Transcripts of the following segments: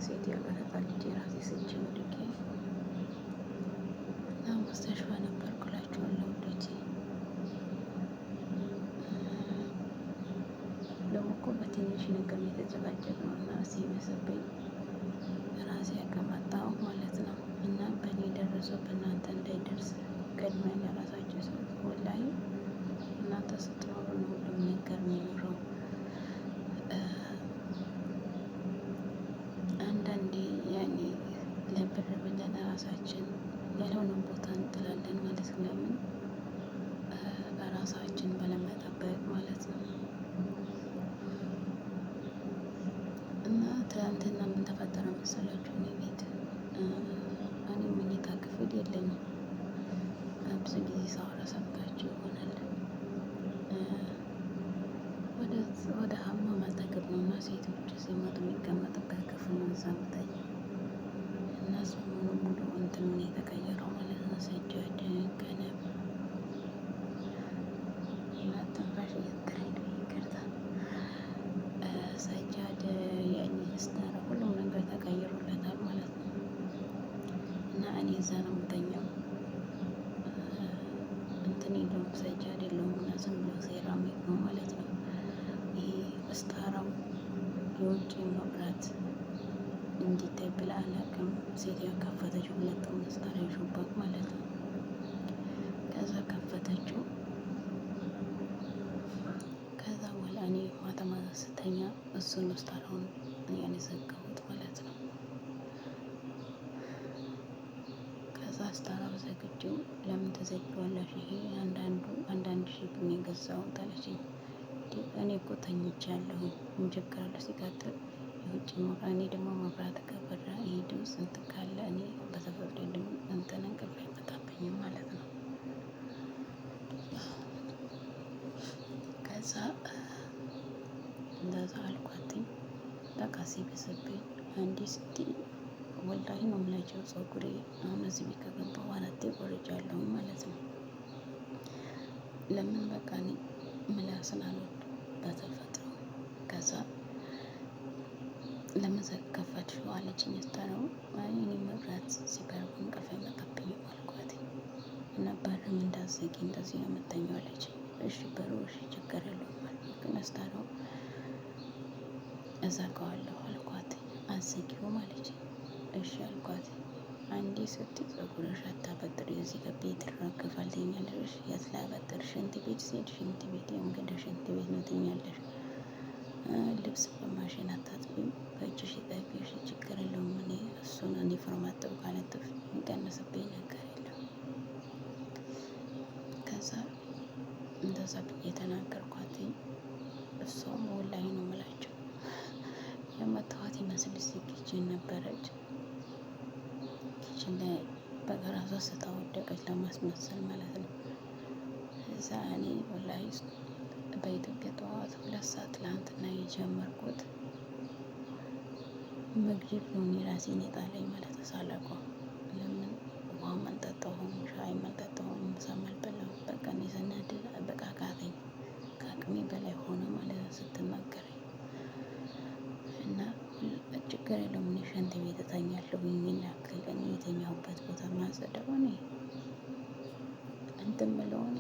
ከሴት ጋር ተጣልቼ ራሴ ስቼ ወድቄ እና ሙስተሽፋ ነበርኩ እላችኋለሁ ውዶቼ። ደግሞ እኮ በትንሽ ነገር የተጨቃጨቅነው እና ሲበስብኝ ራሴ ያቀማጣው ማለት ነው። እና በእኔ የደረሰው በእናንተ እንዳይደርስ ቅድሚያ ለራሳችሁ ሰው ወላሂ እናንተ ስትኖሩ ነው ሁሉም ነገር የሚኖረው። አንዳንዴ ያኔ ለብር ብለን ራሳችን ያልሆነ ቦታ እንጥላለን ማለት ለምን ራሳችን ባለመጠበቅ ማለት ነው። እና ትናንትና ምን ተፈጠረ መሰላችሁ? እኔ ቤት እኔ መኝታ ክፍል የለኝም። ብዙ ጊዜ ሳወራ ሰምታችሁ ይሆናል። ወደ ሀማም አጠገብ ነው እና ሴቶች ሲመጡ የሚቀመጥበት ክፍል ነው። እዛ ምተኛ እና ሰሞኑን ሙሉ እንትን ነው የተቀየረው ማለት ነው። ሰጃድ ቀለም እና ትንፋሽ እየተረኝ ነው ይቅርታ። ሰጃድ ያኔ ስታረ ሁሉም ነገር ተቀይሮለታል ማለት ነው። እና እኔ እዛ ነው የምተኛው። እንትን የለውም ሰጃድ የለውም እና ዝም ብሎ ሴራሚክ ነው ማለት ነው። ይሄ ስታራው የውጭ መብራት እንዲታይ ብላ አላውቅም። ሴት ያከፈተችው ሁለቱም መስታራ ይሹባት ማለት ነው። ከዛ ከፈተችው። ከዛ በኋላ እኔ ማታ ማታ ስተኛ እሱን መስታራውን ያን የዘጋሁት ማለት ነው። ከዛ ስታራው ዘግቼው ለምን ተዘጊዋለሽ? ይሄ አንዳንድ ሺህ ብር ነው የገዛሁት አለችኝ። እኔ እኮ ተኝቻለሁ ምን ችግር አለው? ሲቀጥል የውጭ መብራት እኔ ደግሞ መብራት ከበራ ይሄ ድምፅ እንትን ካለ እኔ በተፈጥሮ እንትን እንቅልፍ አይመጣብኝም ማለት ነው። ከዛ እንደዛ አልኳትኝ። በቃ ሲበስብኝ አንዴ ስትይ ወላሂ ነው የምላቸው ፀጉሬ አሁን እዚህ ቤት ከገባሁ 4 ቆርጫለሁ ማለት ነው። ለምን በቃ እኔ ምላስን አልወድም በተፈጥሮ። ከዛ ለምን ከፈትሽው አለችኝ። ስታየው እኔ መብራት ሲበራ እንቅልፍ አይመጣብኝም አልኳት። እና በርም እንዳትዘጊ እንደዚህ ነው የምተኛው አለችኝ። እሺ በሩ እሺ ችግር የለውም አልኩት። ግን ስታየው እዘጋዋለሁ አልኳት። አትዘጊውም አለችኝ። እሺ አልኳት። አንዴ ስትይ ፀጉርሽ አታበጥሪ እዚህ ጋር ቤት ይራገፋል ትይኛለሽ። የት ላበጥር? ሽንት ቤት ስሄድ ሽንት ቤት እንግዲህ ሽንት ቤት ነው ትይኛለሽ። ልብስ በማሽን አታጥቢም በእጅሽ ጠቢው። እሺ ችግር የለውም እኔ እሱን ዩኒፎርም አጠብኩ ካነጠፍ የሚቀንስብኝ ነገር የለም። ከዛ እንደዛ ብዬ ተናገርኳትኝ። እሷም ወላሂ ነው የምላቸው የመታኋት ይመስል ኪችን ነበረች። ኪችን ላይ በቃ ራሷ ስታ ወደቀች ለማስመሰል ማለት ነው። እዛ እኔ ወላሂ በኢትዮጵያ ጠዋት 2 ሰዓት ትላንትና የጀመርኩት መግሪብ ነው እኔ ራሴን የጣለኝ ማለት ሳላውቀው። ለምን ውሃም አልጠጣሁም ሻይም አልጠጣሁም ምሳም አልበላሁም። በቃ እኔ ስናደድ በቃ አቃተኝ። ከአቅሜ በላይ ሆነ ማለት ነው ስትናገረኝ። እና ችግር የለውም እኔ ሽንት ቤት እተኛለሁ የሚል ያክል እኔ የተኛሁበት ቦታ ማጸዳው እኔ እንትን ብለው እኔ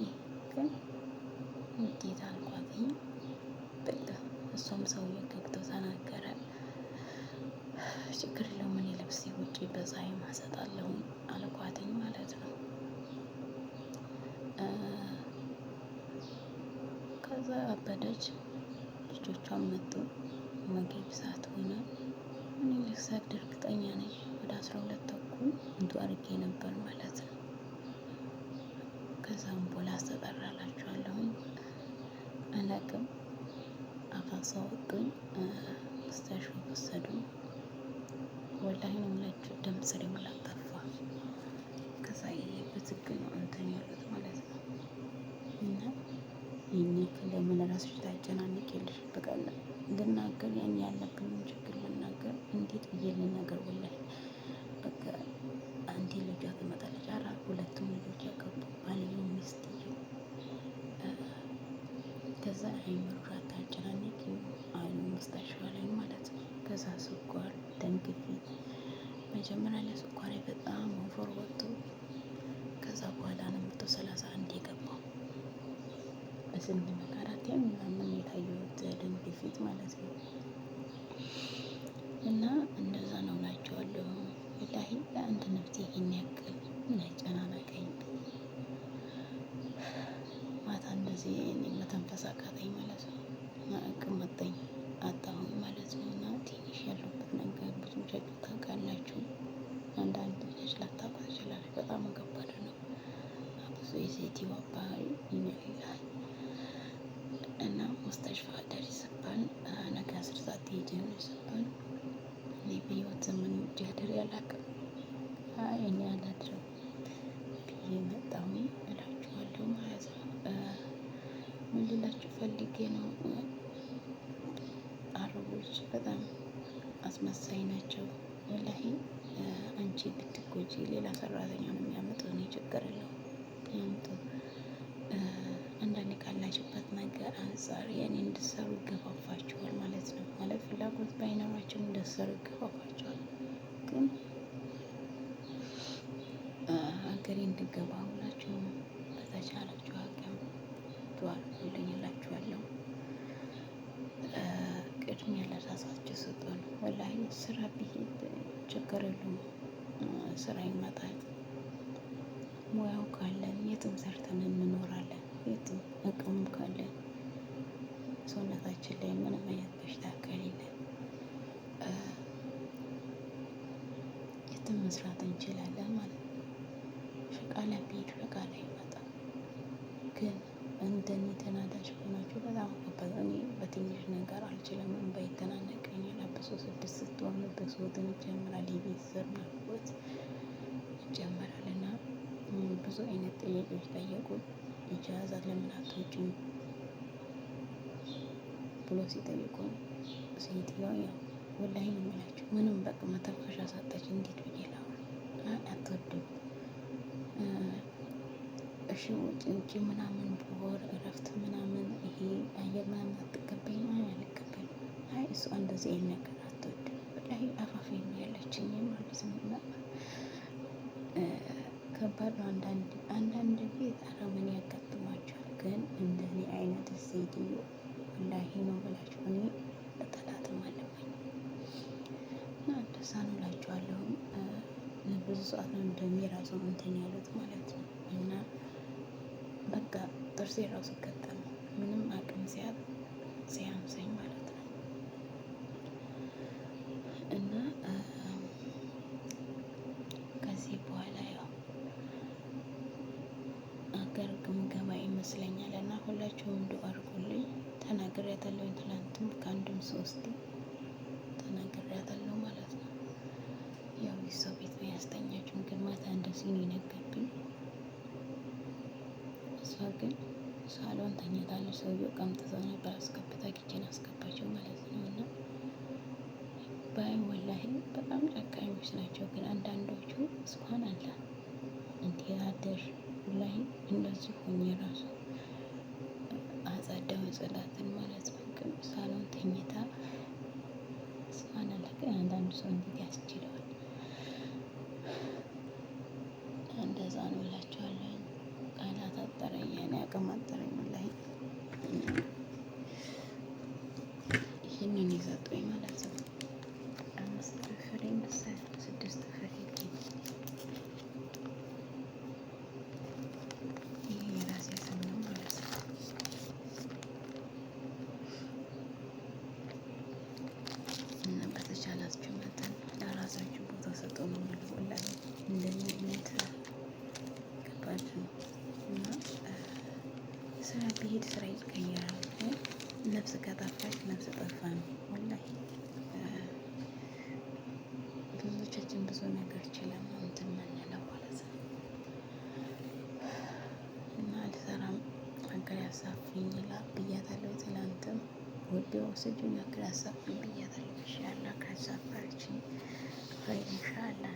ግን እንዴት አልኳትኝ። በቃ እሷም ሰውዬው ገብቶ ተናገረ። ችግር የለውም እኔ ልብሴ ውጪ በፀሐይ ማሰጣለሁ አልኳትኝ ማለት ነው። ከዛ አበደች። ልጆቿን መጡ። ምግብ ሰዓት ሆነ። እኔ ልሰግድ እርግጠኛ ነኝ ወደ 12 ተኩል እንቱ አድርጌ ነበር ማለት ነው። ከዛ አምቡላንስ ተጠራላችኋለሁኝ አላውቅም። አፋሳ ወጡኝ። ሙስተሽፋ ወሰዱኝ። ወላሂ ነው የምላችሁ ደም ስሬ ሁላ ጠፋ። ከዛ በዝግ ነው እንትን ያሉት ማለት ነው። እና ይህን ያክል ለምን ራስሽ ታጨናንቂያለሽ? በቃ ልናገር ያን ያለብኝን ችግር ልናገር እንዴት ብዬ ልናገር? ወላሂ በቃ አንዴ ልጇ ትመጣለች። ሁለቱም ልጆች ያገቡ ባልየው ሚስትየው። ከዛ አይምሮሽ አታጨናንቂው አሉ ሙስተሽፋ ላይ ማለት ነው። ከዛ ስኳር፣ ደም ግፊት መጀመሪያ ላይ ስኳሬ በጣም ወፈር ወጥቶ ከዛ በኋላ ነው 131 የገባው። በስንት መከራት ምናምን የታየሁት ደም ግፊት ማለት ነው። እና እንደዛ ነው እላቸዋለሁ። ወላሂ ለአንድ ነፍሴ ይሄን ያክል ምን ያጨናነቀኝ። ማታ እንደዚህ መተንፈስ አቃተኝ ማለት ነው። ቅመጠኝ አጣሁኝ ማለት ነው። እና ትንሽ ያለበት ነገር ብዙዎቻችሁ ታውቃላችሁ። አንዳንድ ልጆች ላታውቁ ትችላለች። በጣም ከባድ ነው። ብዙ የሴትዮ ባህሪ ይላል እና ሙስተሽፋ ደሪ ስባል ነገ 10 ሰዓት ትሄጂ ነው ስባል እኔ በህይወት ዘመን ውጭ አድሬ አላውቅም። እኔ አላድርም ብዬ መጣሁኝ እላችኋለሁ ማለት ነው። ምን ልላችሁ ፈልጌ ነው፣ አረቦች በጣም አስመሳይ ናቸው። ወላሂ አንቺ ብትጎጂ ሌላ ሰራተኛ ነው የሚያመጡ። እኔ ችግር የለውም ያምጡ። አንዳንዴ ካላችሁበት ነገር አንጻር የኔ እንድትሰሩ ይገፋፋችኋል ማለት ነው። ማለት ፍላጎት ባይኖራችሁ እንድትሰሩ ይገፋፋችኋል። ግን ሀገሬ እንድገባ ሁላችሁም በተቻላችሁ አቅም ዱዓ አድርጉልኝ እላችኋለሁ። ቅድሚያ ለራሳችሁ ስጡ ነው። ወላሂ ስራ ቢሄድ ችግር የለውም፣ ስራ ይመጣል። ሙያው ካለን የትም ሰርተን እንኖራለን። የትም አቅሙ ካለን ሰውነታችን ላይ ምንም አይነት በሽታ ከሌለ የትም መስራት እንችላለን ማለት ነው። ሸቃላ ቢሄድ ሸቃላ ይመጣል። ግን እንደኔ ተናዳጅ ሆናችሁ በጣም ከባድ። እኔ በትንሽ ነገር አልችልም። እንባይ ይተናነቀኛል። አብሶ 6 ስትሆን ብሶትን ይጀምራል። የቤተሰብ ናፍቆት ይጀምራል። እና ብዙ አይነት ጥያቄዎች ጠየቁ። ኢጃዛ ለምን አትወጪም ብሎ ሲጠይቁን ሴትዮዋ ያው ወላሂ ነው የምላችሁ ምንም በቃ መተንፈሻ ሳጣች። እንዴት ብዬ ላውራ? አትወድም እሺ ውጪ ውጪ ምናምን በወር እረፍት ምናምን ይሄ አየር ምናምን አትቀበይም? አይ አልቀበልም። አይ እሷ እንደዚህ አይነት ነገር አትወድም። ወላሂ አፋፌ ነው ያለችኝ ማለት ነው። እና ከባድ ነው። አንዳንድ ቤት አረመኔ ያጋጥማቸዋል። ግን እንደኔ አይነት ሴትዮ ወላሂ ነው ብላችሁ እኔ ጠላትም አለብኝ እና እንደዛ ነው እላችኋለሁ። ብዙ ሰዓት ነው እንደሚራሱ እንትን ያሉት ማለት ነው። እና በቃ ጥርሴ ራሱ ገጠመ ምንም አቅም ሲያንሰኝ ማለት ነው። እና ከዚህ በኋላ ያው አገር ግምገማ ይመስለኛል። እና ሁላችሁም ዱአ አድርጉልኝ። ተናግሬያታለሁ። ትላንትም ከአንድም 3 ተናግሬያታለሁ ማለት ነው። ያው የሰው ቤት ነው ያስተኛችው። ግን ማታ እንደዚህ ነው የነገርኩኝ። እሷ ግን ሳሎን ተኝታለች። ሰውዬው ቀምጥተው ነበር አስገብታ ኪችን አስገባቸው ማለት ነው። እና ባይ ወላሂ በጣም ጨካኞች ናቸው። ግን አንዳንዶቹ ስብሃን አላህ እንዴት አደር ወላሂ እንደዚህ ሆኜ ራሱ አጸዳው ጽዳትን ማለት ነው። ግን ሳሎን ተኝታ ስብሃን አላህ። ግን አንዳንዱ ሰው እንዴት ያስችለዋል? እንደዛ ነው እላቸዋለሁ። ቃላት አጠረኝ፣ እኔ አቅም አጠረኝ ወላሂ። ይህንን የሰጡኝ ማለት ነው 5 ፍሬ መሰለኝ 6 ፍሬ። ይሄ የራሴ ስም ነው ማለት ነው። እና በተቻላችሁ መጠን ለራሳችሁ ቦታ ሰጡ ነው የምለው ወላሂ። እንደዚህ አይነት ከባድ ነው። እና ስራ ቢሄድ ስራ ይቀየራል። ነፍስ ከጠፋች ነፍስ ጠፋ ነው ወላሂ። ብዙዎቻችን ብዙ ነገር ችለን ነው እንትን የምንለው ማለት ነው። እና አልሰራም ሀገር ያሳፍኝ ይላል ብያታለሁ። ትላንትም ወደ ወስጁኝ ሀገር ያሳፍኝ ብያታለሁ። ኢንሻአላህ ካሳፈረችኝ ኢንሻአላህ